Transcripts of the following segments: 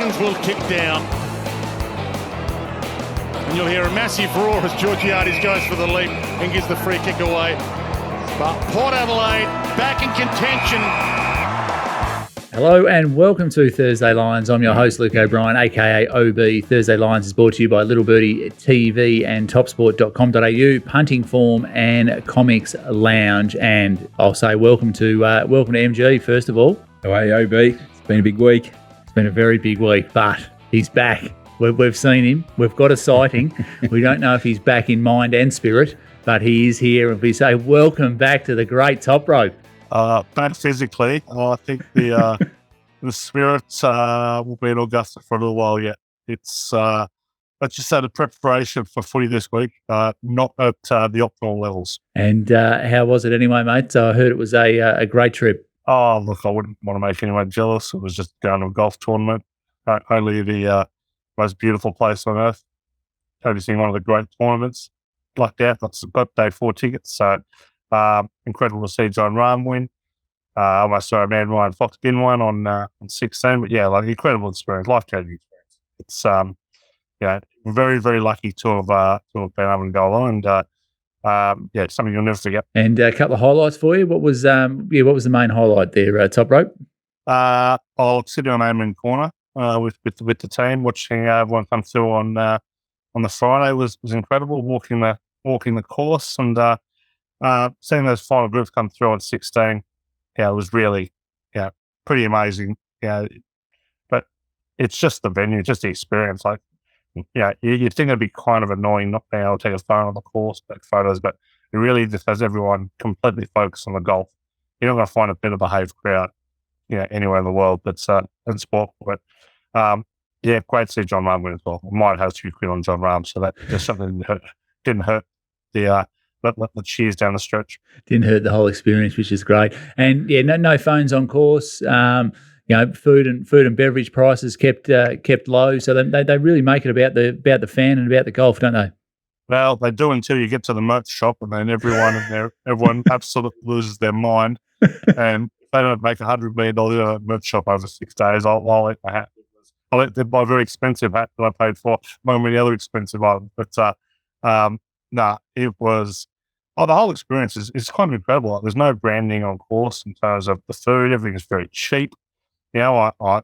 seconds will tick down. And you'll hear a massive roar as Georgiades goes for the leap and gives the free kick away. But Port Adelaide back in contention. Hello and welcome to Thursday Lions. I'm your host, Luke O'Brien, aka OB. Thursday Lions is brought to you by Little Birdie TV and topsport.com.au, Punting Form and Comics Lounge. And I'll say welcome to MG first of all. Oh, hey, OB. It's been a big week. It's been a very big week, but he's back. We've seen him. We've got a sighting. We don't know if he's back in mind and spirit, but he is here. And we say welcome back to the great Toprope. Back physically, I think the spirits will be in Augusta for a little while yet. It's let's just say the preparation for footy this week, not at the optimal levels. And how was it anyway, mate? So I heard it was a great trip. Oh, look, I wouldn't want to make anyone jealous. It was just going to a golf tournament. Only the most beautiful place on earth. Totally seen one of the great tournaments like that. Got day 4 tickets, so. Incredible to see John Rahm win. Almost saw a man Ryan Fox win one on 16, but yeah, like incredible experience, life-changing experience. It's very, very lucky to have been able to go along, and something you'll never forget. And a couple of highlights for you. What was the main highlight there? Toprope. I'll sit on Amen Corner with the team, watching everyone come through on the Friday was incredible. Walking the course and. Seeing those final groups come through on 16, it was really, pretty amazing. But it's just the venue, just the experience. Like, you think it'd be kind of annoying not being able to take a phone on the course, take photos, but it really just has everyone completely focused on the golf. You're not going to find a better behaved crowd, anywhere in the world that's in sport. But great to see John Rahm win as well. I might have 2 quid on John Rahm, so that just something didn't hurt the. The cheers down the stretch. Didn't hurt the whole experience, which is great. And no phones on course. Food and beverage prices kept low. So they really make it about the fan and about the golf, don't they? Well, they do until you get to the merch shop, and then everyone absolutely loses their mind. And if they don't make $100 million merch shop over 6 days, I'll eat my hat. I'll eat my very expensive hat that I paid for, among many other expensive items. But it was. Oh, the whole experience is kind of incredible. Like, there's no branding on course in terms of the food. Everything is very cheap. I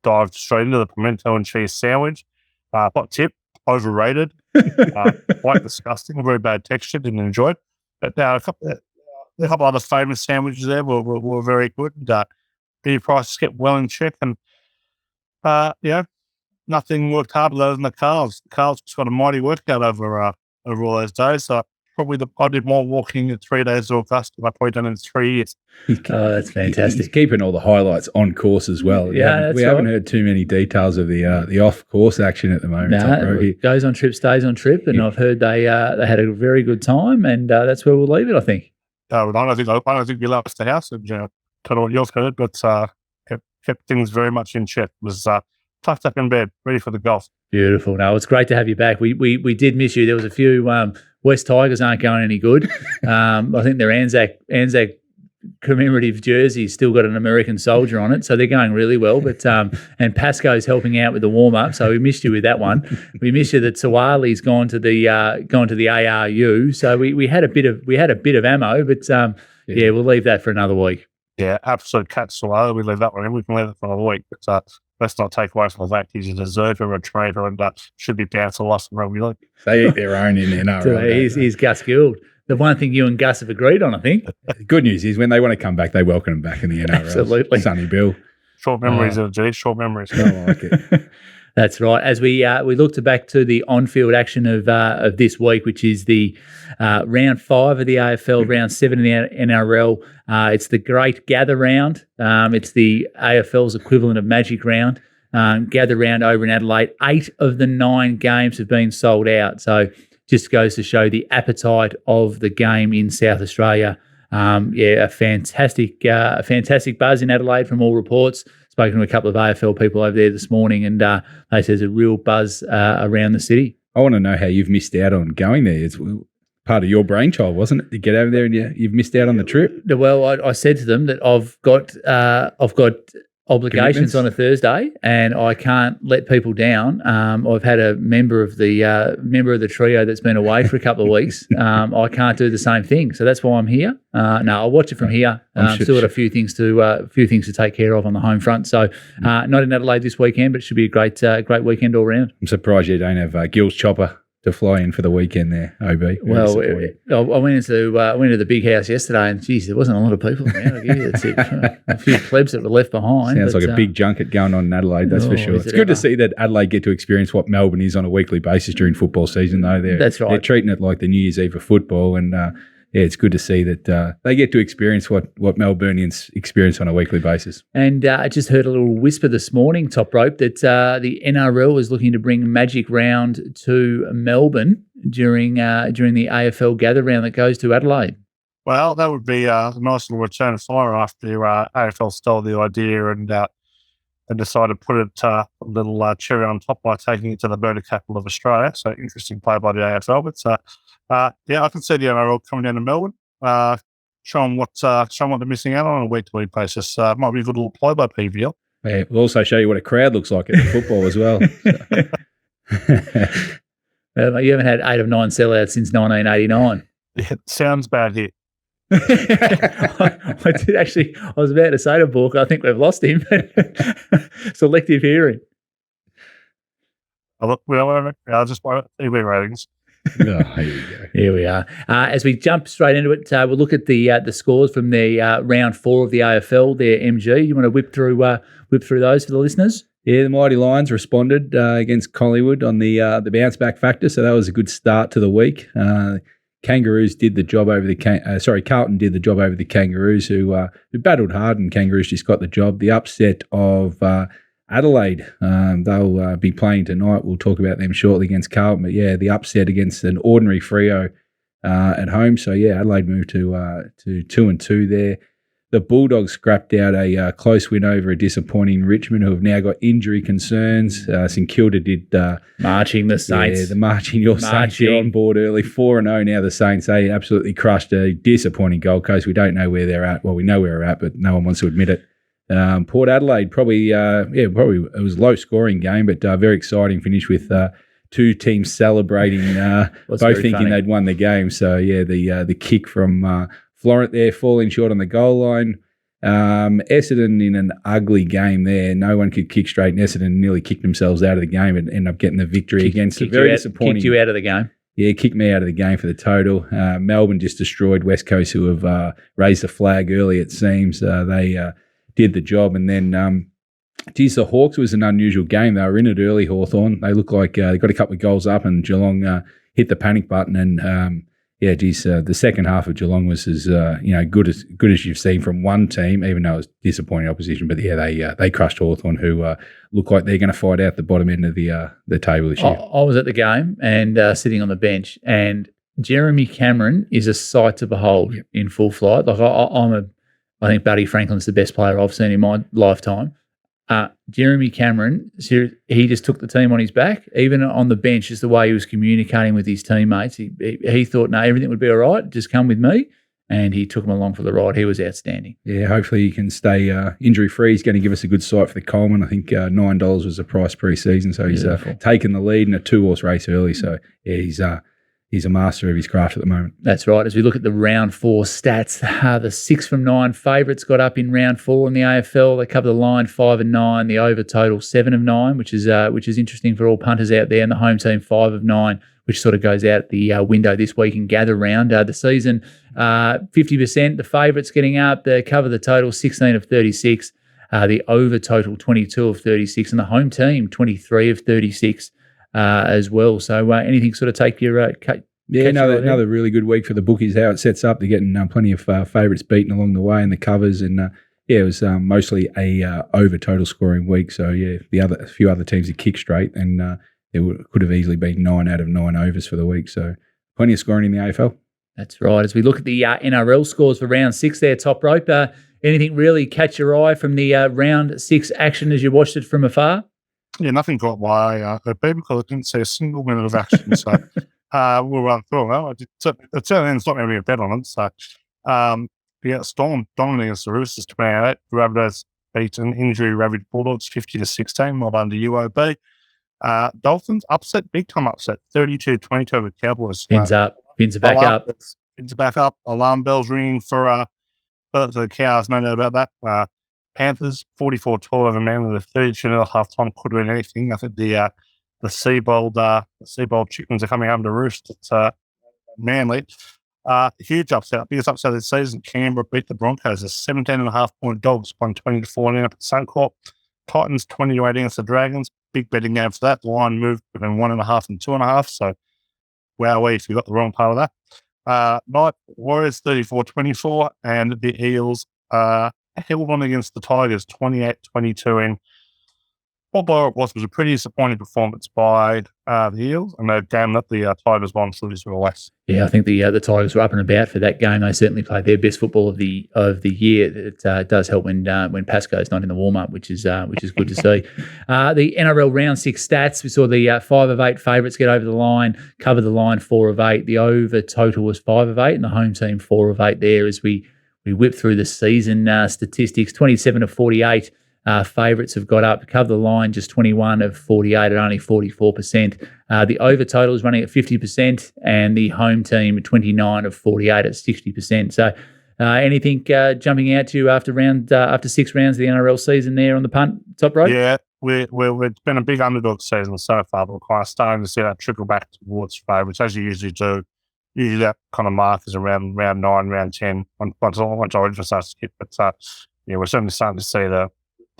dived straight into the pimento and cheese sandwich. Hot tip, overrated, quite disgusting, very bad texture. Didn't enjoy it. But a couple other famous sandwiches there were very good. Beer prices kept well in check, and nothing worked harder than the Carls. The Carls just got a mighty workout over all those days. So I did more walking in 3 days to Augusta than I probably done in 3 years. Oh, that's fantastic. He's keeping all the highlights on course as well. We haven't heard too many details of the off-course action at the moment. It goes on trip, stays on trip, and I've heard they had a very good time, and that's where we'll leave it, I think. I don't think we left the house, and don't know what you've heard, but kept things very much in check. Was tucked up in bed, ready for the golf. Beautiful. No, it's great to have you back. We did miss you. There was a few West Tigers aren't going any good. I think their Anzac commemorative jersey's still got an American soldier on it, so they're going really well. But and Pasco's helping out with the warm up, so we missed you with that one. We missed you that Sawali's gone to the ARU, so we had a bit of ammo, but we'll leave that for another week. Yeah, absolute cat Sawali. We leave that one in. We can leave it for another week, but let's not take away from the fact he's a deserter, a traitor, and should be bounced to us in rugby league. They eat their own in the NRL. He's Gus Gill. The one thing you and Gus have agreed on, I think. The good news is when they want to come back, they welcome them back in the NRL. Absolutely. Sonny Bill. Short memories, short memories. I like it. That's right. As we looked back to the on-field action of this week, which is the round 5 of the AFL, round 7 in the NRL. It's the Great Gather Round. It's the AFL's equivalent of Magic Round. Gather Round over in Adelaide. 8 of the 9 games have been sold out. So just goes to show the appetite of the game in South Australia. A fantastic buzz in Adelaide from all reports. Spoken to a couple of AFL people over there this morning, and they say there's a real buzz around the city. I want to know how you've missed out on going there. It's part of your brainchild, wasn't it? To get over there and you've missed out on the trip. Well, I said to them that I've got obligations on a Thursday, and I can't let people down. I've had a member of the trio that's been away for a couple of weeks. I can't do the same thing, so that's why I'm here. No, I'll watch it from here. Still got a few things to take care of on the home front. So not in Adelaide this weekend, but it should be a great weekend all round. I'm surprised you don't have Gill's chopper to fly in for the weekend there, OB. Well, I went into the big house yesterday, and geez, there wasn't a lot of people around. I give you a few plebs that were left behind. Sounds like a big junket going on in Adelaide, that's for sure. It's good to see that Adelaide get to experience what Melbourne is on a weekly basis during football season, though. That's right. They're treating it like the New Year's Eve of football, and it's good to see that they get to experience what Melburnians experience on a weekly basis. And I just heard a little whisper this morning, Toprope, that the NRL is looking to bring Magic Round to Melbourne during the AFL Gather Round that goes to Adelaide. Well, that would be a nice little return of fire after AFL stole the idea and decided to put it a little cherry on top by taking it to the Birdie capital of Australia. So interesting play by the AFL, but. I can see the NRL coming down to Melbourne, show them what they're missing out on a week-to-week basis. Might be a good little play by PVL. Yeah, we'll also show you what a crowd looks like at football as well. You haven't had 8 of 9 sellouts since 1989. Yeah, sounds bad here. I did actually. I was about to say to Bork, I think we've lost him. Selective hearing. I'll just buy TV ratings. Here we go. Here we are. As we jump straight into it, we'll look at the scores from the round 4 of the AFL. There, MG. You want to whip through those for the listeners? Yeah, the Mighty Lions responded against Collingwood on the bounce back factor, so that was a good start to the week. Kangaroos did the job over Carlton did the job over the Kangaroos, who battled hard, and Kangaroos just got the job. The upset of Adelaide, they'll be playing tonight. We'll talk about them shortly against Carlton. But yeah, the upset against an ordinary Freo at home. So yeah, Adelaide moved to 2-2 there. The Bulldogs scrapped out a close win over a disappointing Richmond, who have now got injury concerns. St Kilda did marching the Saints. Yeah, the marching Saints are on board early, 4-0 now. The Saints, they absolutely crushed a disappointing Gold Coast. We don't know where they're at. Well, we know where they're at, but no one wants to admit it. Port Adelaide, probably it was a low scoring game, but very exciting finish with two teams celebrating, both thinking funny. They'd won the game. So yeah, the kick from Florent there falling short on the goal line. Essendon in an ugly game there. No one could kick straight, and Essendon nearly kicked themselves out of the game and ended up getting the victory against a very disappointing. Kicked you out of the game. Yeah, kicked me out of the game for the total. Melbourne just destroyed West Coast, who have raised the flag early, it seems. They did the job. And then, the Hawks was an unusual game. They were in it early, Hawthorn. They looked like they got a couple of goals up, and Geelong hit the panic button. And, the second half of Geelong was as good as you've seen from one team, even though it was disappointing opposition. But, yeah, they crushed Hawthorn, who look like they're going to fight out the bottom end of the table this year. I was at the game and sitting on the bench, and Jeremy Cameron is a sight to behold in full flight. Like I think Buddy Franklin's the best player I've seen in my lifetime. Jeremy Cameron, he just took the team on his back, even on the bench, just the way he was communicating with his teammates. He thought, no, everything would be all right, just come with me. And he took them along for the ride. He was outstanding. Yeah, hopefully he can stay injury-free. He's going to give us a good sight for the Coleman. I think $9 was the price pre-season, so he's taken the lead in a 2-horse race early. So, yeah, he's a master of his craft at the moment. That's right. As we look at the round 4 stats, the 6 from 9 favourites got up in round 4 in the AFL. They covered the line 5 and 9, the over total 7 of 9, which is interesting for all punters out there, and the home team 5 of 9, which sort of goes out the window this week in gather round. The season, 50%, the favourites getting up, the cover the total 16 of 36, the over total 22 of 36, and the home team 23 of 36. As well. So anything sort of take your another really good week for the bookies. How it sets up, they're getting plenty of favourites beaten along the way in the covers, and it was mostly a over total scoring week. So yeah, a few other teams that kick straight, and could have easily been 9 out of 9 overs for the week. So plenty of scoring in the AFL. That's right. As we look at the NRL scores for round 6 there, Toprope, anything really catch your eye from the round 6 action as you watched it from afar? Yeah, nothing caught my eye, because I didn't see a single minute of action. So we'll run through it. It certainly ends not having a bet on it. So, Storm dominating against the Roosters 28, Rabbitohs beat an injury-ravaged Bulldogs 50-16. Well done to UOB. Dolphins upset, big time upset, 32-22 over Cowboys. Fins are back up. Fins are back up. Alarm bells ringing for the Cows, no doubt about that. Panthers 44-12 over Manly with 32 at half time. Could win anything. I think the Seabold chickens are coming home to roost at Manly. Huge upset. Biggest upset of the season. Canberra beat the Broncos. A 17.5-point Dogs won 20-14 up at Suncorp. Titans 20-8 against the Dragons. Big betting game for that. The line moved between 1.5 and 2.5. So, wowee if you got the wrong part of that. Night Warriors 34-24, and the Eels held on against the Tigers 28-22 in what was a pretty disappointing performance by the Eels, and they're damn that the Tigers won, so this were less. Yeah, I think the Tigers were up and about for that game. They certainly played their best football of the year. It does help when Pascoe's not in the warm up, which is good to see. The NRL round 6 stats: we saw the 5 of 8 favourites get over the line, cover the line 4 of 8. The over total was 5 of 8, and the home team 4 of 8 there as we whip through the season statistics. 27 of 48. Favourites have got up, cover the line just 21 of 48 at only 44%. The over total is running at 50%, and the home team 29 of 48 at 60%. So anything jumping out to you after 6 rounds of the NRL season there on the punt, Toprope? Yeah, we've been a big underdog season so far, but we're kind of starting to see that trickle back towards favourites, as you usually do. Usually that kind of mark is around round 9, round 10, once Origin starts to hit. But we're certainly starting to see the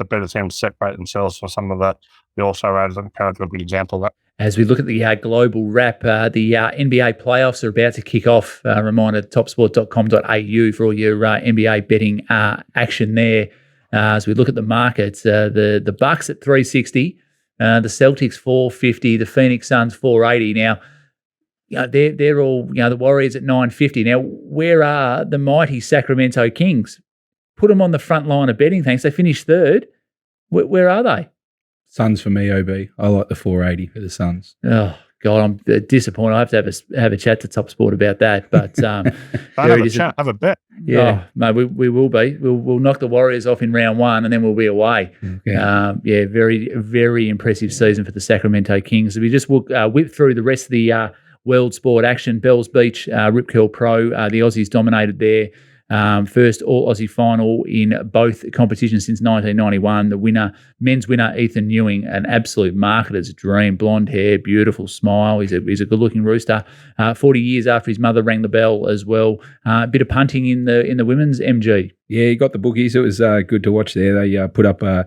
better teams separate themselves from some of the also rounds. And kind of a good example of that. As we look at the global wrap, the NBA playoffs are about to kick off. Reminder, topsport.com.au for all your NBA betting action there. As we look at the markets, the Bucks at 360, the Celtics 450, the Phoenix Suns 480. Now, they're all, the Warriors at 950. Now, where are the mighty Sacramento Kings? Put them on the front line of betting, thanks. They finished third. Where are they? Suns for me, OB. I like the 480 for the Suns. Oh, God, I'm disappointed. I have to have a chat to Top Sport about that. But have a bet. Yeah, no, we will be. We'll knock the Warriors off in round 1, and then we'll be away. Okay. Very, very impressive season for the Sacramento Kings. So we just whip through the rest of the world sport action. Bells Beach, Rip Curl Pro. The Aussies dominated there. First all-Aussie final in both competitions since 1991. The men's winner, Ethan Ewing, an absolute marketer's dream. Blonde hair, beautiful smile. He's a good-looking rooster. 40 years after his mother rang the bell as well. A bit of punting in the women's MG. Yeah, he got the bookies. It was good to watch there. They put up a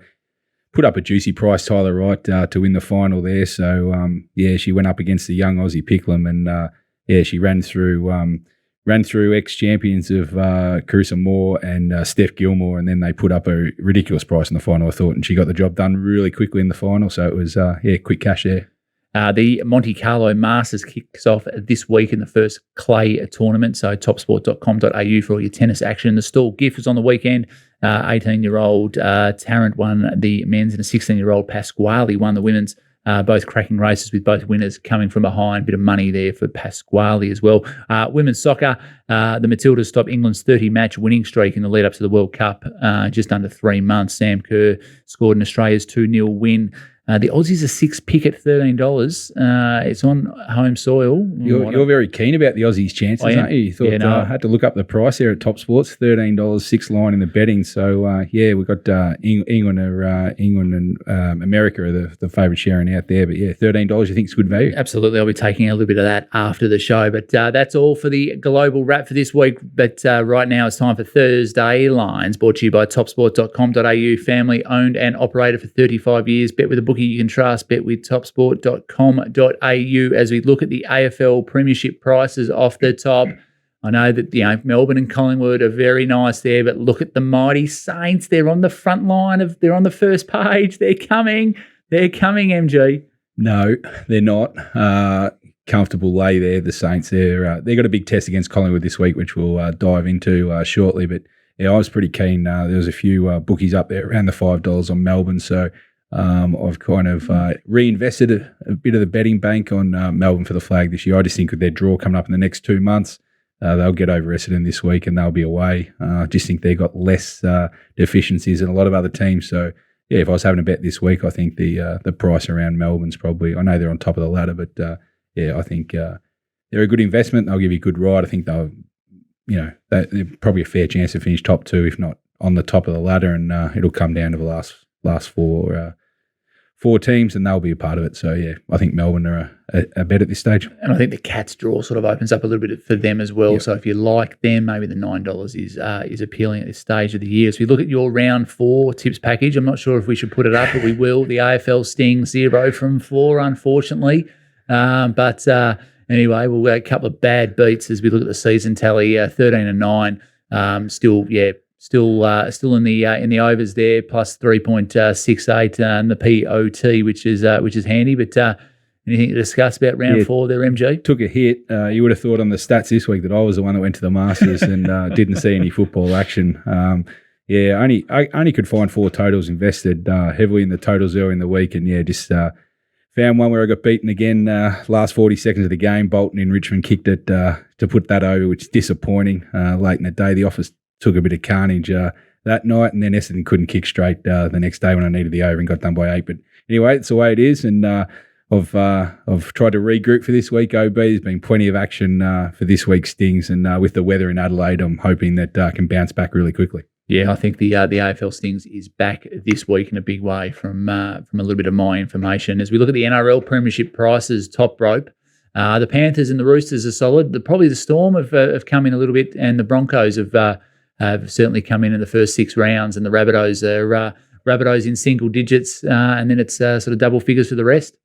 juicy price, Tyler Wright, to win the final there. So, she went up against the young Aussie Picklum, and, she ran through ex-champions of Carissa Moore and Steph Gilmore, and then they put up a ridiculous price in the final, I thought, and she got the job done really quickly in the final. So it was, quick cash there. The Monte Carlo Masters kicks off this week in the first clay tournament, so topsport.com.au for all your tennis action. The Stall Gift was on the weekend. 18-year-old Tarrant won the men's, and a 16-year-old Pasquale won the women's. Both cracking races with both winners coming from behind. Bit of money there for Pasquale as well. Women's soccer, the Matildas stopped England's 30-match winning streak in the lead-up to the World Cup just under 3 months. Sam Kerr scored in Australia's 2-0 win. The Aussies are 6 pick at $13. It's on home soil. You're very keen about the Aussies' chances, aren't you? You thought I had to look up the price there at Top Sports, $13, 6 line in the betting. So we've got England and America are the favourite sharing out there. But $13 you think is good value? Absolutely. I'll be taking a little bit of that after the show. But that's all for the global wrap for this week. But right now it's time for Thursday Lines, brought to you by topsport.com.au, family owned and operated for 35 years. Bet with a bookie you can trust. Bet with topsport.com.au as we look at the AFL Premiership prices off the top. I know that Melbourne and Collingwood are very nice there, but look at the mighty Saints. They're on the front line they're on the first page. They're coming. MG. No, they're not. Comfortable lay there. The Saints. They got a big test against Collingwood this week, which we'll dive into shortly. But I was pretty keen. There was a few bookies up there around the $5 on Melbourne, so. I've kind of reinvested a bit of the betting bank on Melbourne for the flag this year. I just think with their draw coming up in the next 2 months, they'll get over Essendon this week and they'll be away. I just think they've got less deficiencies than a lot of other teams. So, yeah, if I was having a bet this week, I think the price around Melbourne's probably, I know they're on top of the ladder, but I think they're a good investment. They'll give you a good ride. I think they're probably a fair chance to finish top 2, if not on the top of the ladder, and it'll come down to the last four teams, and they'll be a part of it. So, yeah, I think Melbourne are a bet at this stage. And I think the Cats draw sort of opens up a little bit for them as well. Yep. So if you like them, maybe the $9 is appealing at this stage of the year. So if you look at your round 4 tips package, I'm not sure if we should put it up, but we will. The AFL Sting 0 from 4, unfortunately. But anyway, we'll get a couple of bad beats as we look at the season tally, 13-9. Still in the overs there, plus 3.68 and the POT, which is handy. But anything to discuss about round 4 there, MG? Took a hit. You would have thought on the stats this week that I was the one that went to the Masters and didn't see any football action. I only could find 4 totals, invested heavily in the totals early in the week, and just found one where I got beaten again last 40 seconds of the game. Bolton in Richmond kicked it to put that over, which is disappointing. Late in the day, the office took a bit of carnage that night, and then Essendon couldn't kick straight the next day when I needed the over and got done by 8. But anyway, it's the way it is, and I've tried to regroup for this week, OB. There's been plenty of action for this week's Stings, and with the weather in Adelaide, I'm hoping that can bounce back really quickly. Yeah, I think the AFL Stings is back this week in a big way from a little bit of my information. As we look at the NRL Premiership prices, Toprope, the Panthers and the Roosters are solid. Probably the Storm have come in a little bit, and the Broncos have certainly come in the first 6 rounds, and the Rabbitohs in single digits, and then it's sort of double figures for the rest.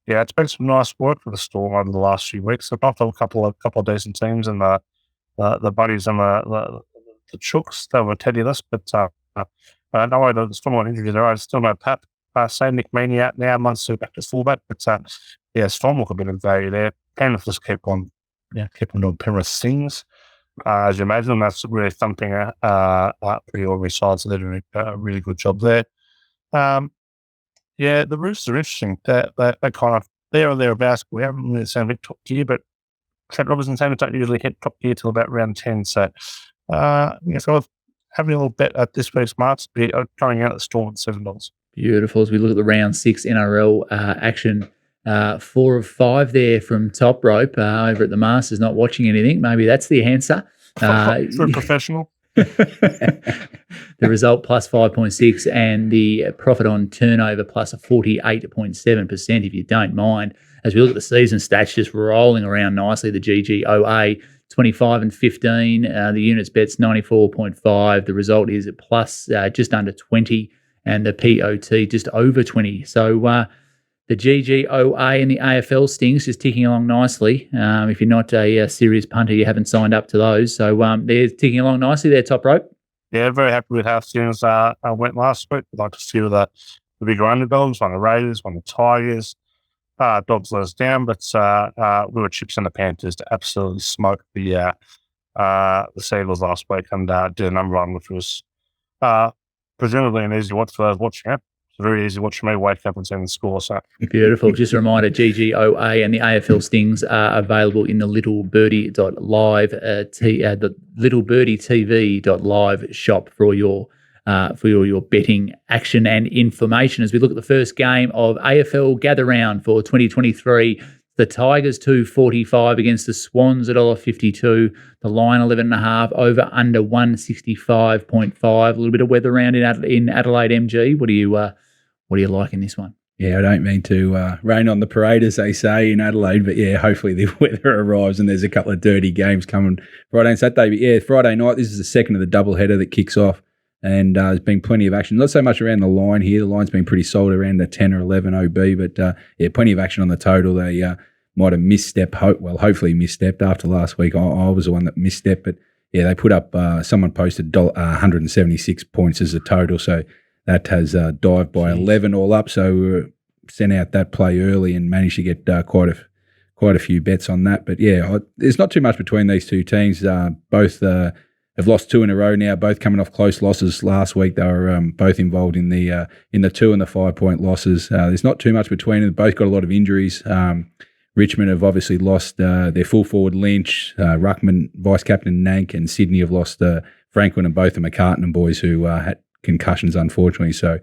Yeah, it's been some nice work for the Storm over the last few weeks. They've got a couple of decent teams, and the Buddies and the Chooks, they were Teddy list, but no, the Storm on injuries are right. Still no Pap. Say Nick Meaney out now, Munster back to fullback, but Storm look a bit of value there. Penrith just keep on doing Penrith things. As you imagine, that's really thumping pretty ordinary sides, so they're doing a really good job there. The Roosters are interesting. They kind of there or thereabouts. We haven't really seen top gear, but Trent Robertson teams don't usually hit top gear till about round 10. So, so having a little bet at this week's marks, going out at the Storm at $7. Beautiful. As we look at the round 6 NRL action, 4 of 5 there from Toprope over at the Masters, not watching anything. Maybe that's the answer. For a professional. The result plus 5.6 and the profit on turnover plus a 48.7%, if you don't mind. As we look at the season stats, just rolling around nicely, the GGOA 25 and 15, the units bets 94.5. The result is plus just under 20, and the POT just over 20. So the GGOA and the AFL Stings just ticking along nicely. If you're not a serious punter, you haven't signed up to those. So they're ticking along nicely there, Toprope. Yeah, very happy with how Stings went last week. Like a few of the bigger underdogs, one the Raiders, one the Tigers. Dogs let us down, but we were chips in the Panthers to absolutely smoke the Seagulls last week and did a number on, which was presumably an easy watch for those watching it. It's very easy watching me wake up and seeing the score. So beautiful. Just a reminder, GGOA and the AFL Stings are available in the littlebirdie.live, the littlebirdie.tv.live shop for all your betting action and information. As we look at the first game of AFL Gather Round for 2023, the Tigers 2.45 against the Swans at $1.52. The line 11.5, over under 165.5. A little bit of weather around in Adelaide, MG. What do you like in this one? Yeah, I don't mean to rain on the parade, as they say in Adelaide, but hopefully the weather arrives and there's a couple of dirty games coming Friday and Saturday. But Friday night, this is the second of the doubleheader that kicks off. And there's been plenty of action. Not so much around the line here. The line's been pretty solid around the 10 or 11 OB, but plenty of action on the total. They might have misstepped, hopefully misstepped after last week. I was the one that misstepped, but they put up, someone posted 176 points as a total, so that has dived by 11 all up. So we sent out that play early and managed to get quite a few bets on that. But there's not too much between these two teams. Both have lost 2 in a row now, both coming off close losses last week. They were both involved in the 2 and the 5 point losses. There's not too much between them. Both got a lot of injuries. Richmond have obviously lost their full forward Lynch, Ruckman, vice captain Nank, and Sydney have lost Franklin and both the McCartan boys who had concussions, unfortunately. So,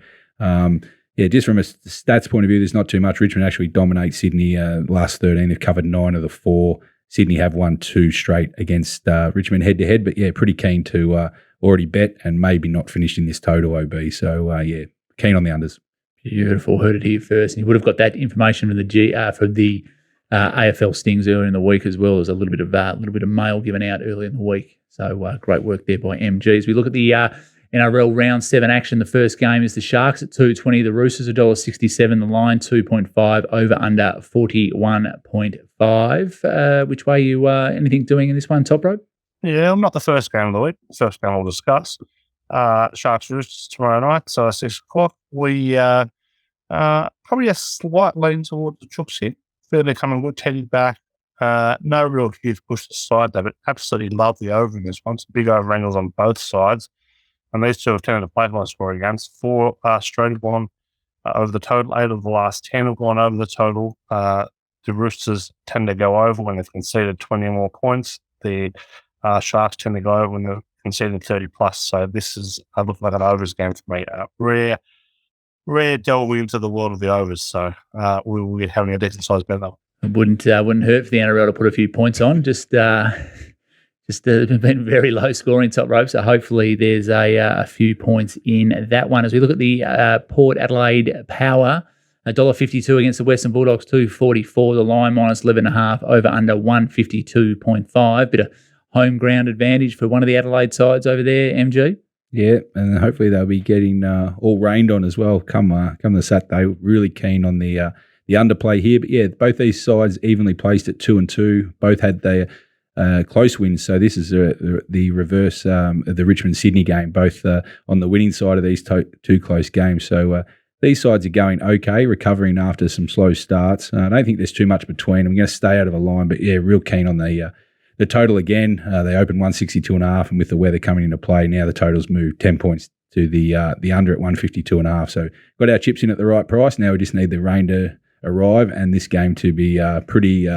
just from a stats point of view, there's not too much. Richmond actually dominates Sydney last 13. They've covered 9 of the 4. Sydney have won 2 straight against Richmond head-to-head. But, pretty keen to already bet and maybe not finish in this total OB. So, keen on the unders. Beautiful. Heard it here first. And you would have got that information from the AFL Stings earlier in the week as well. There's a little bit of mail given out earlier in the week. So great work there by MG. As we look at the NRL round 7 action, the first game is the Sharks at $2.20, the Roosters $1.67, the line 2.5, over under 41.5. Which way you anything doing in this one, Toprope? Yeah, I'm not the first game of the week. First game we'll discuss. Sharks Roosters tomorrow night, so 6 o'clock. We probably a slight lean towards the Chooks here. Feel they're coming good, Teddy back. No real huge push to the side there, but absolutely love the over in this one. Some big over angles on both sides. And these two have tended to play high scoring games. 4 straight have gone over the total. 8 of the last 10 have gone over the total. The Roosters tend to go over when they've conceded 20 or more points. The Sharks tend to go over when they've conceded 30 plus. So this is looks like an overs game for me. Rare delving into the world of the overs. So we'll be having a decent sized bet though. It wouldn't hurt for the NRL to put a few points on. Just been very low scoring, Toprope. So hopefully there's a few points in that one. As we look at the Port Adelaide Power, $1.52 against the Western Bulldogs, 2.44. The line minus 11.5, over under 152.5. Bit of home ground advantage for one of the Adelaide sides over there, MG. Yeah, and hopefully they'll be getting all rained on as well come the Saturday. Really keen on the underplay here. But yeah, both these sides evenly placed at 2 and 2. Both had their close wins. So this is the reverse of the Richmond-Sydney game, both on the winning side of these two close games. So these sides are going okay, recovering after some slow starts. I don't think there's too much between. I'm going to stay out of a line, but yeah, real keen on the total again. They opened 162.5, and with the weather coming into play, now the total's moved 10 points to the under at 152.5. So got our chips in at the right price. Now we just need the rain to arrive and this game to be pretty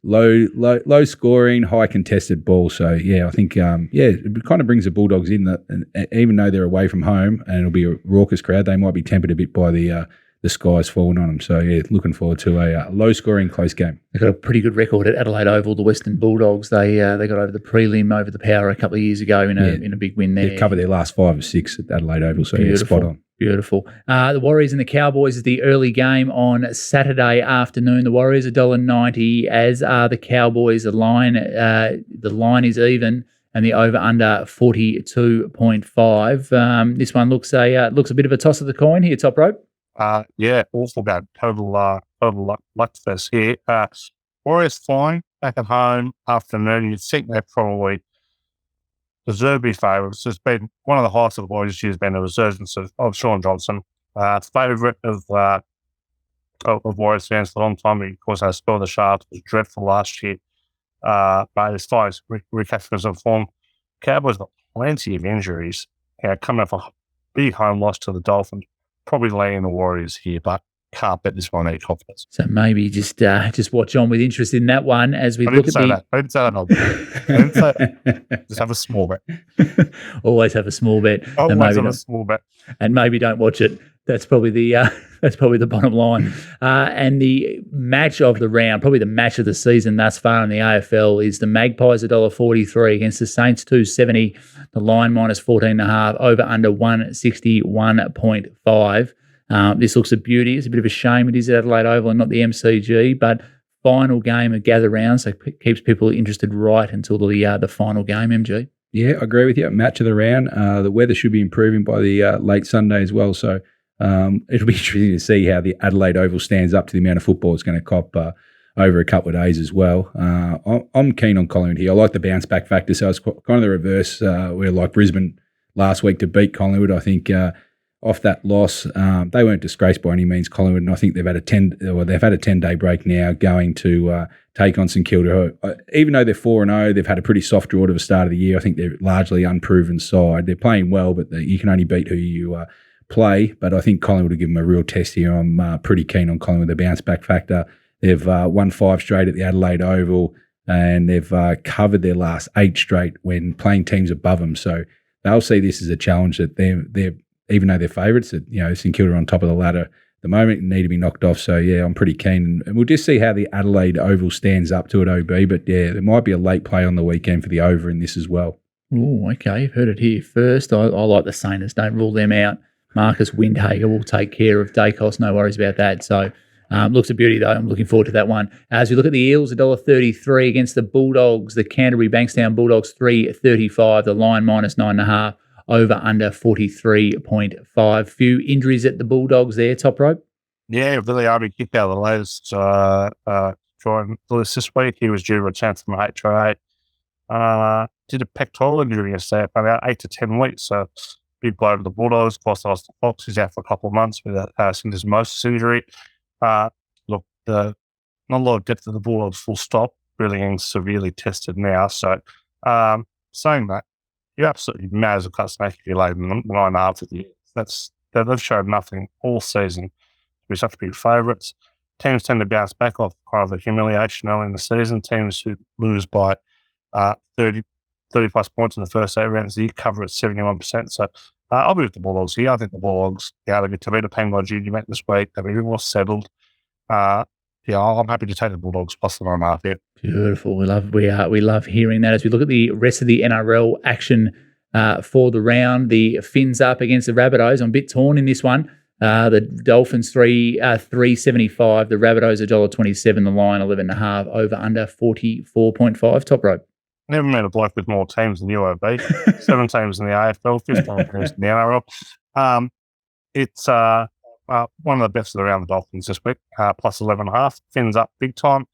low scoring, high contested ball. So yeah, I think it kind of brings the Bulldogs in that, and even though they're away from home and it'll be a raucous crowd, they might be tempered a bit by the skies falling on them. So yeah, looking forward to a low scoring close game. They've got a pretty good record at Adelaide Oval, the Western Bulldogs. They got over the prelim over the Power a couple of years ago in a big win there. They've covered their last 5 or 6 at Adelaide Oval, so yeah, spot on. Beautiful. The Warriors and the Cowboys is the early game on Saturday afternoon. The Warriors $1.90, as are the Cowboys. The line is even, and the over under 42.5. This one looks a bit of a toss of the coin here, Toprope. Yeah, awful game. Total luck fest here. Warriors flying back at home afternoon. You'd think they probably deserve to be favourites. It's been one of the highlights of the Warriors this year has been the resurgence of Sean Johnson. Favourite of Warriors fans for a long time. Of course, our spell of the Sharks was dreadful last year. But as far as recapturing some form, Cowboys got plenty of injuries. Coming off a big home loss to the Dolphins. Probably laying the Warriors here, but can't bet this one any confidence. So maybe just watch on with interest in that one as we look at I didn't say that. Just have a small bet. Always have a small bet. Always have a small bet. And maybe don't watch it. That's probably the bottom line. And the match of the round, probably the match of the season thus far in the AFL, is the Magpies $1.43 against the Saints $2.70. The line minus 14.5, over under 161.5. This looks a beauty. It's a bit of a shame it is at Adelaide Oval and not the MCG, but final game of gather round, so it keeps people interested right until the final game, MG. Yeah, I agree with you. Match of the round. The weather should be improving by the late Sunday as well, so it'll be interesting to see how the Adelaide Oval stands up to the amount of football it's going to cop over a couple of days as well. I'm keen on Collingwood here. I like the bounce back factor, so it's kind of the reverse. We're like Brisbane last week to beat Collingwood. I think off that loss, they weren't disgraced by any means, Collingwood, and I think they've had a 10-day break now going to take on St Kilda. Even though they're 4-0, they've had a pretty soft draw to the start of the year. I think they're largely unproven side. They're playing well, but you can only beat who you play. But I think Collingwood will give them a real test here. I'm pretty keen on Collingwood, the bounce back factor. They've won 5 straight at the Adelaide Oval, and they've covered their last 8 straight when playing teams above them. So they'll see this as a challenge that they're even though they're favourites, that St Kilda are on top of the ladder at the moment, need to be knocked off. So yeah, I'm pretty keen, and we'll just see how the Adelaide Oval stands up to it, OB. But yeah, there might be a late play on the weekend for the over in this as well. Oh, okay. You've heard it here first. I like the Saints. Don't rule them out. Marcus Windhager will take care of Dacos. No worries about that. So looks a beauty, though. I'm looking forward to that one. As we look at the Eels, $1.33 against the Bulldogs. The Canterbury Bankstown Bulldogs, $3.35. The line -9.5. Over under 43.5. Few injuries at the Bulldogs there, Toprope. Yeah, Billy Arby kicked out of the latest Jordan Lewis this week. He was due to return from HRA. Did a pectoral injury yesterday, about 8 to 10 weeks. So big blow to the Bulldogs. Plus, the Fox is out for a couple of months with syndesmosis injury. Look, not a lot of depth of the Bulldogs, full stop. Really getting severely tested now. So saying that, you absolutely mad as a cut snake if you lay them 9.5 at the end. They've shown nothing all season to be such big favourites. Teams tend to bounce back off kind of the humiliation early in the season. Teams who lose by 30 plus points in the first 8 rounds, you cover at 71%. So I'll be with the Bulldogs here. I think the Bulldogs, they'll get to beat a Penguin Junior met this week. They'll be a bit more settled. I'm happy to take the Bulldogs plus the 9.5 here. Beautiful. We love hearing that. As we look at the rest of the NRL action for the round, the Finns up against the Rabbitohs. I'm a bit torn in this one. The Dolphins $3.75. The Rabbitohs $1.27. The line 11.5. Over under 44.5. Top-rope. Never met a bloke with more teams than UOB. 7 teams in the AFL, 15 teams in the NRL. It's one of the best around the Dolphins this week, plus 11.5. Finns up big time.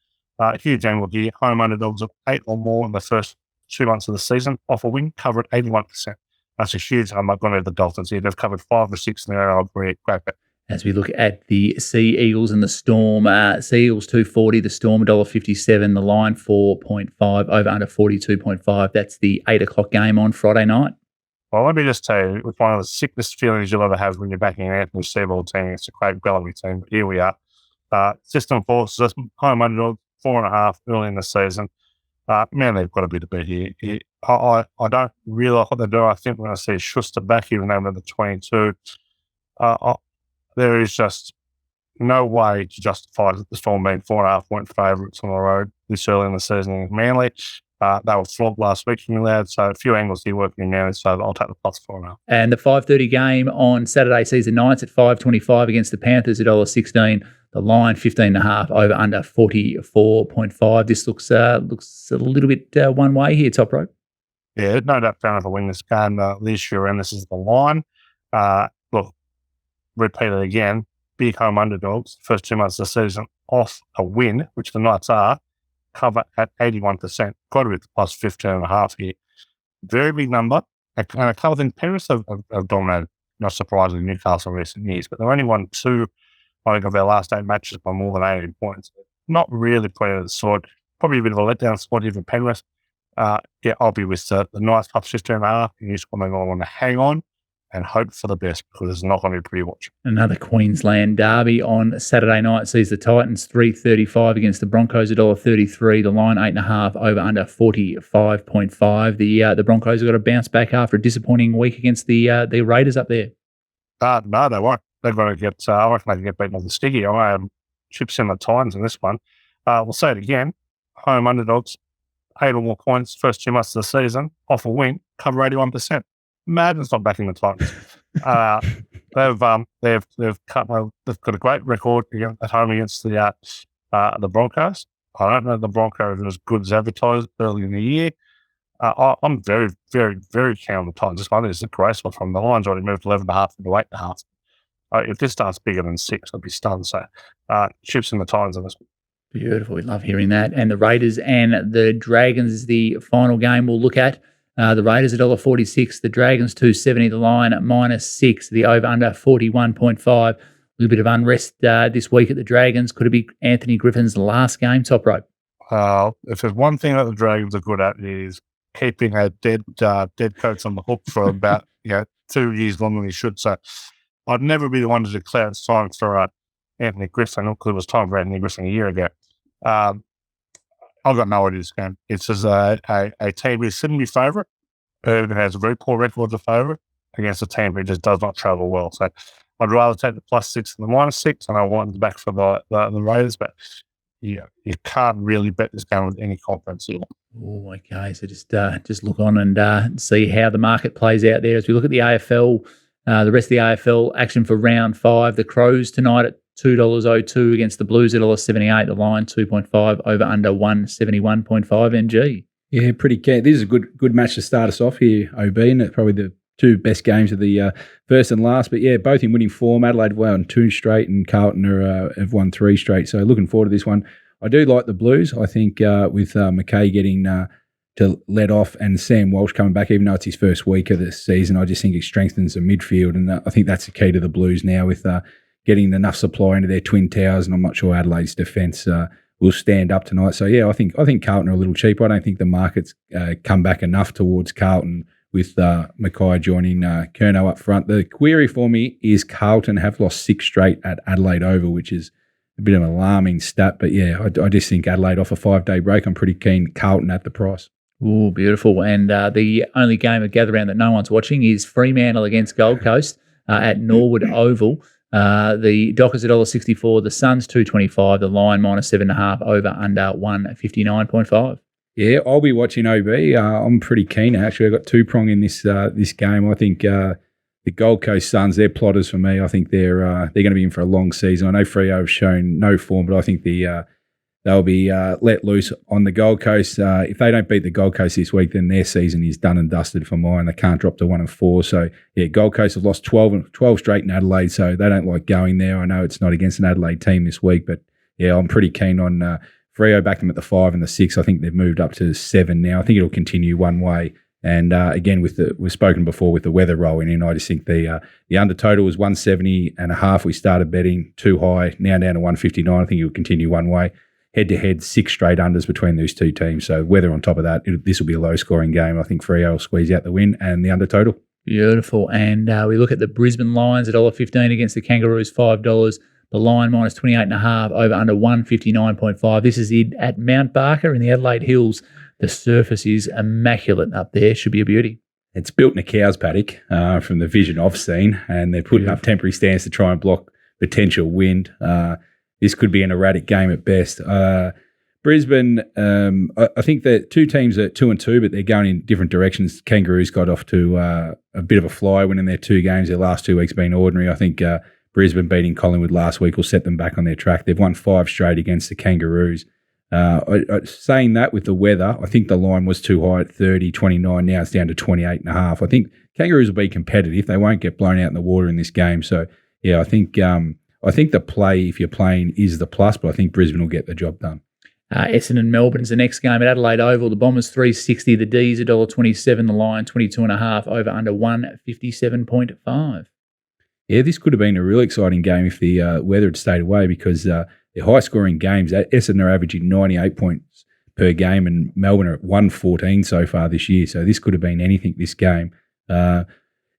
Huge angle here. Home underdogs of 8 or more in the first 2 months of the season. Off a win, covered 81%. That's a huge number going over the Dolphins here. They've covered 5 or 6 in the NRL. Great bet. As we look at the Sea Eagles and the Storm, Sea Eagles $2.40, the Storm $1.57, the line 4.5, over under 42.5. That's the 8 o'clock game on Friday night. Well, let me just tell you, it's one of the sickest feelings you'll ever have when you're backing an Anthony Seabold team. It's a Craig Bellamy team, but here we are. System forces, home underdog, 4.5 early in the season. Man, they've got to be the beat here. I don't really like what they do. I think we're going to see Schuster back, even though they're the 22. There is just no way to justify the Storm being 4.5 point favourites on the road this early in the season. Manly, they were flogged last week from the Loud, so a few angles here working now, so I'll take the plus 4.5. And the 5:30 game on Saturday sees the Knights at 5.25 against the Panthers at $1.16. The line 15.5, over under 44.5. This looks a little bit one way here, Toprope. Yeah, no doubt Penrith will win this game this year, and this is the line. Look, repeat it again, big home underdogs, first 2 months of the season, off a win, which the Knights are, cover at 81%. Got to be plus 15.5 here. Very big number. And a couple of things, Penrith have dominated, not surprisingly, Newcastle in recent years, but they've only won 2, I think, of their last 8 matches by more than 18 points. Not really playing at the sword. Probably a bit of a letdown spot here for Penrith. I'll be with the Knights plus 15.5. And you just want to hang on and hope for the best, because it's not going to be pretty watch. Another Queensland derby on Saturday night sees the Titans $3.35 against the Broncos $1.33. The line 8.5, over under 45.5. The Broncos have got to bounce back after a disappointing week against the Raiders up there. No, they won't. They're going to get. I reckon they can get beaten on the sticky. I chips in the Titans in this one. We'll say it again. Home underdogs, 8 or more points first 2 months of the season, off a win, cover 81%. Madden's not backing the Titans. They've got a great record at home against the Broncos. I don't know if the Broncos are as good as advertised early in the year. I'm very, very, very keen on the Titans. This one is a great spot from the line's already moved 11.5 into 8.5. If this starts bigger than 6, I'd be stunned. So chips in the Titans on this one. Beautiful. We love hearing that. And the Raiders and the Dragons is the final game we'll look at. The Raiders $1.46, the Dragons $2.70, the line at -6, the over under 41.5. A little bit of unrest this week at the Dragons. Could it be Anthony Griffin's last game, Toprope? If there's one thing that the Dragons are good at, it is keeping a dead coach on the hook for about 2 years longer than he should. So I'd never be the one to declare it's time for Anthony Griffin, because it was time for Anthony Griffin a year ago. I've got no idea this game. It's just a team who shouldn't be favourite, who has a very poor record as a favourite against a team who just does not travel well. So I'd rather take the +6 than the -6, and I want back for the Raiders, but yeah, you can't really bet this game with any confidence here. Oh, okay. So just look on and see how the market plays out there. As we look at the AFL, the rest of the AFL action for round 5, the Crows tonight at $2.02 against the Blues at $1.78. The line 2.5 over under 171.5 MG. Yeah, pretty keen. This is a good match to start us off here, OB, and it's probably the two best games of the first and last. But yeah, both in winning form. Adelaide have won 2 straight, and Carlton have won 3 straight. So looking forward to this one. I do like the Blues. I think with McKay getting to let off and Sam Walsh coming back, even though it's his first week of the season, I just think it strengthens the midfield, and I think that's the key to the Blues now with getting enough supply into their twin towers, and I'm not sure Adelaide's defence will stand up tonight. So yeah, I think Carlton are a little cheap. I don't think the market's come back enough towards Carlton with Mackay joining Curnow up front. The query for me is Carlton have lost 6 straight at Adelaide Oval, which is a bit of an alarming stat. But yeah, I just think Adelaide off a 5-day break. I'm pretty keen Carlton at the price. Oh, beautiful. And the only game of gather round that no one's watching is Fremantle against Gold Coast at Norwood Oval. The Dockers at $1.64, the Suns $2.25, the line -7.5 over under 159.5. Yeah, I'll be watching OB. I'm pretty keen actually. I've got 2-prong in this game. I think the Gold Coast Suns, they're plotters for me. I think they're going to be in for a long season. I know Freo have shown no form, but I think they'll be let loose on the Gold Coast. If they don't beat the Gold Coast this week, then their season is done and dusted for mine. They can't drop to 1-4. So yeah, Gold Coast have lost 12 straight in Adelaide, so they don't like going there. I know it's not against an Adelaide team this week, but yeah, I'm pretty keen on Freo. Back them at the 5 and the 6. I think they've moved up to 7 now. I think it'll continue one way. And again, we've spoken before with the weather rolling in. I just think the under total was 170.5. We started betting too high, now down to 159. I think it will continue one way. Head-to-head, 6 straight unders between those two teams. So weather on top of that, this will be a low-scoring game. I think Freo will squeeze out the win and the under total. Beautiful. And we look at the Brisbane Lions at $1.15 against the Kangaroos, $5. The line -28.5 over under 159.5. This is it at Mount Barker in the Adelaide Hills. The surface is immaculate up there. Should be a beauty. It's built in a cow's paddock from the vision I've seen, and they're putting up temporary stands to try and block potential wind. This could be an erratic game at best. Brisbane, I think the two teams are 2-2, but they're going in different directions. Kangaroos got off to a bit of a fly winning their 2 games. Their last 2 weeks been ordinary. I think Brisbane beating Collingwood last week will set them back on their track. They've won 5 straight against the Kangaroos. Saying that with the weather, I think the line was too high at 30-29. Now it's down to 28.5. I think Kangaroos will be competitive. They won't get blown out in the water in this game. So yeah, I think the play, if you're playing, is the plus, but I think Brisbane will get the job done. Essendon Melbourne's the next game at Adelaide Oval. The Bombers $3.60, the D's $1.27, the line 22.5 over under 157.5. Yeah, this could have been a really exciting game if the weather had stayed away, because they're high-scoring games. Essendon are averaging 98 points per game, and Melbourne are at 114 so far this year. So this could have been anything, this game.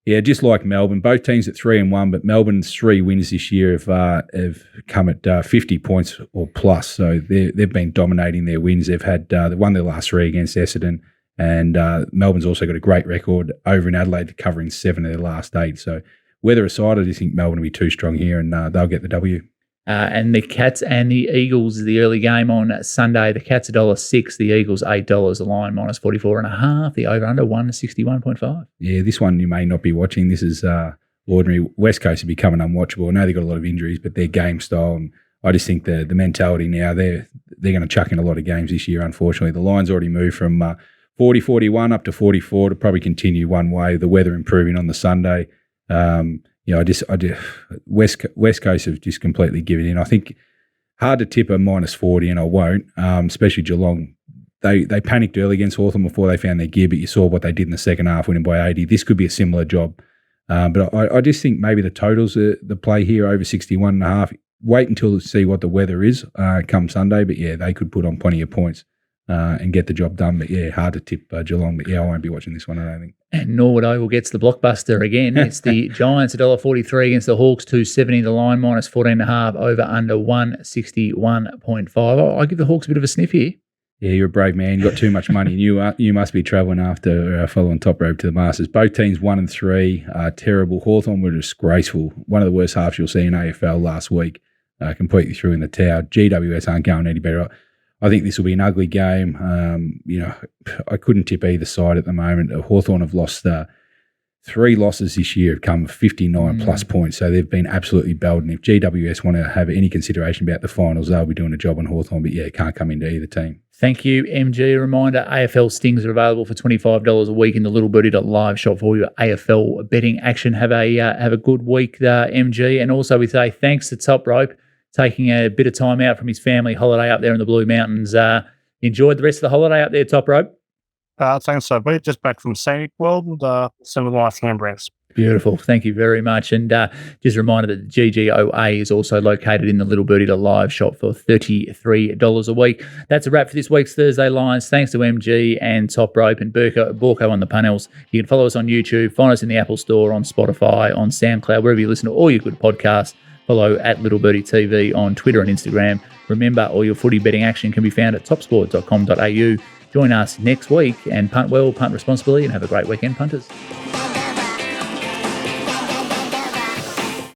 Yeah, just like Melbourne, both teams at 3-1, but Melbourne's 3 wins this year have come at 50 points or plus. So they've been dominating their wins. They've won their last 3 against Essendon, and Melbourne's also got a great record over in Adelaide, covering 7 of their last 8. So weather aside, I just think Melbourne will be too strong here, and they'll get the W. And the Cats and the Eagles, the early game on Sunday. The Cats $1.06, the Eagles $8. The line -44.5. The over under 161.5. Yeah, this one you may not be watching. This is ordinary. West Coast are becoming unwatchable. I know they've got a lot of injuries, but their game style, and I just think the mentality now, they're going to chuck in a lot of games this year, unfortunately. The line's already moved from 40-41 up to 44 to probably continue one way. The weather improving on the Sunday. West Coast have just completely given in. I think hard to tip a -40, and I won't, especially Geelong. They panicked early against Hawthorn before they found their gear, but you saw what they did in the second half, winning by 80. This could be a similar job. But I just think maybe the totals are the play here, over 61.5. Wait until to see what the weather is come Sunday. But yeah, they could put on plenty of points. and get the job done. But yeah, hard to tip Geelong. But yeah, I won't be watching this one, I don't think. And Norwood Oval gets the blockbuster again. It's the Giants $1.43 against the Hawks, $2.70. The line minus 14.5, over under 161.5. I give the Hawks a bit of a sniff here. Yeah, you're a brave man. You got too much money. You must be travelling after following Toprope to the Masters. Both teams 1 and 3. Terrible. Hawthorn were disgraceful. One of the worst halves you'll see in AFL last week. Completely threw in the towel. GWS aren't going any better. I think this will be an ugly game. I couldn't tip either side at the moment. Hawthorn have lost 3 losses this year, have come 59 plus points. So they've been absolutely belted. And if GWS want to have any consideration about the finals, they'll be doing a job on Hawthorn. But yeah, it can't come into either team. Thank you, MG. A reminder, AFL stings are available for $25 a week in the littlebirdie.live shop for your AFL betting action. Have a good week, MG. And also we say thanks to Toprope, taking a bit of time out from his family holiday up there in the Blue Mountains. Enjoyed the rest of the holiday up there, Toprope? Thanks, buddy. Just back from Scenic World, some of the nice handbrands. Beautiful. Thank you very much. And just a reminder that the GGOA is also located in the Little Birdie to Live shop for $33 a week. That's a wrap for this week's Thursday Lines. Thanks to MG and Toprope and Borko on the panels. You can follow us on YouTube, find us in the Apple Store, on Spotify, on SoundCloud, wherever you listen to all your good podcasts. Follow at Little Birdie TV on Twitter and Instagram. Remember, all your footy betting action can be found at topsport.com.au. Join us next week and punt well, punt responsibly, and have a great weekend, punters.